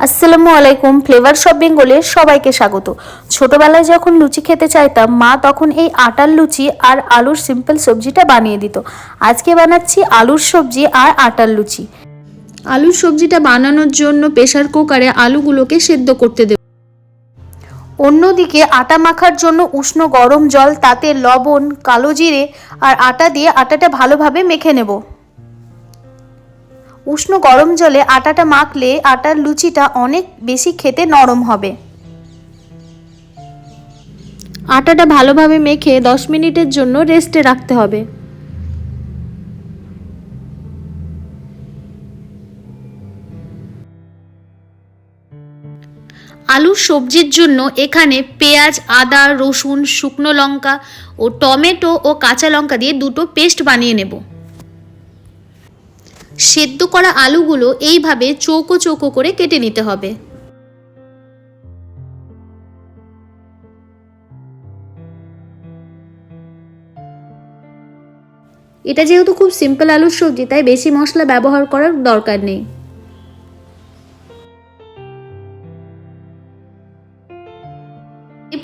আসসালামু আলাইকুম। Flavour shop বেঙ্গলের সবাইকে স্বাগত। ছোটবেলায় যখন লুচি খেতে চাইতাম, মা তখন এই আটার লুচি আর আলুর সিম্পল সবজিটা বানিয়ে দিত। আজকে বানাচ্ছি আলুর সবজি আর আটার লুচি। আলুর সবজিটা বানানোর জন্য প্রেসার কুকারে আলুগুলোকে সেদ্ধ করতে দেব। অন্যদিকে আটা মাখার জন্য উষ্ণ গরম জল, তাতে লবণ, কালো জিরে আর আটা দিয়ে আটাটা ভালোভাবে মেখে নেব। উষ্ণ গরম জলে আটাটা মাখলে আটার লুচিটা অনেক বেশি খেতে নরম হবে। আটাটা ভালোভাবে মেখে 10 মিনিটের জন্য রেস্টে রাখতে হবে। আলুর সবজির জন্য এখানে পেঁয়াজ, আদা, রসুন, শুকনো লঙ্কা ও টমেটো ও কাঁচা লঙ্কা দিয়ে দুটো পেস্ট বানিয়ে নেব। সেদ্ধ করা আলুগুলো এইভাবে চৌকো চৌকো করে কেটে নিতে হবে। এটা যেহেতু খুব সিম্পল আলুর সবজি, তাই বেশি মশলা ব্যবহার করার দরকার নেই।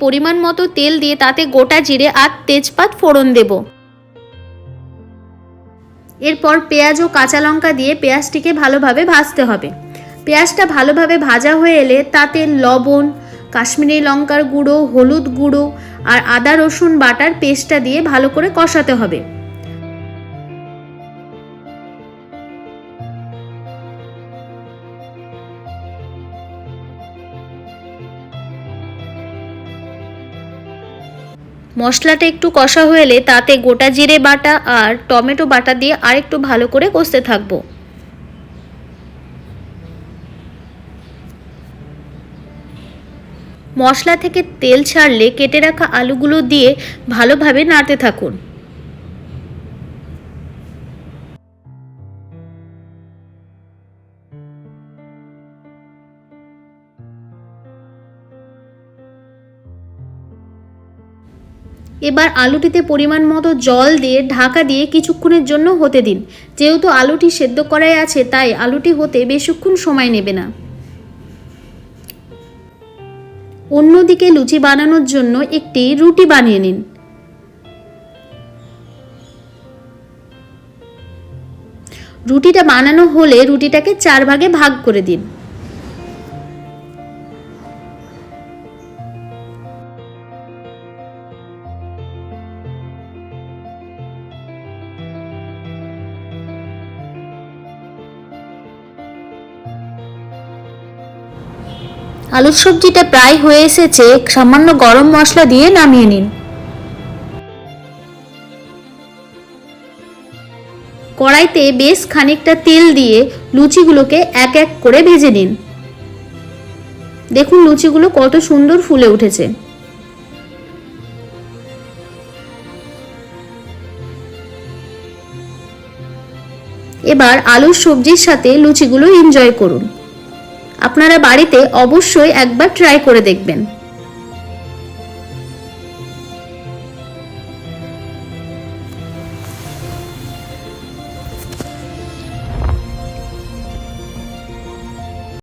পরিমাণ মতো তেল দিয়ে তাতে গোটা জিরে আর তেজপাত ফোড়ন দেব। এরপর পেঁয়াজ ও কাঁচা লঙ্কা দিয়ে পেঁয়াজটিকে ভালোভাবে ভাজতে হবে। পেঁয়াজটা ভালোভাবে ভাজা হয়ে এলে তাতে লবণ, কাশ্মীরি লঙ্কার গুঁড়ো, হলুদ গুঁড়ো আর আদা রসুন বাটার পেস্টটা দিয়ে ভালো করে কষাতে হবে। মশলাটা একটু কষা হয়ে এলে তাতে গোটা জিরে বাটা আর টমেটো বাটা দিয়ে আরেকটু ভালো করে কষতে থাকবো। মশলা থেকে তেল ছাড়লে কেটে রাখা আলুগুলো দিয়ে ভালোভাবে নাড়তে থাকুন। এবার আলুটিতে পরিমাণ মতো জল দিয়ে ঢাকা দিয়ে কিছুক্ষণের জন্য হতে দিন। যেহেতু আলুটি সেদ্ধ করাই আছে, তাই আলুটি হতে বেশিক্ষণ সময় নেবে না। অন্যদিকে লুচি বানানোর জন্য একটি রুটি বানিয়ে নিন। রুটিটা বানানো হলে রুটিটাকে 4 ভাগে ভাগ করে দিন। আলুর সবজিটা প্রায় হয়ে এসেছে, সামান্য গরম মশলা দিয়ে নামিয়ে নিন। কড়াইতে বেশ খানিকটা তেল দিয়ে লুচিগুলোকে এক এক করে ভেজে নিন। দেখুন লুচিগুলো কত সুন্দর ফুলে উঠেছে। এবার আলুর সবজির সাথে লুচিগুলো এনজয় করুন। আপনারা বাড়িতে অবশ্যই একবার ট্রাই করে দেখবেন।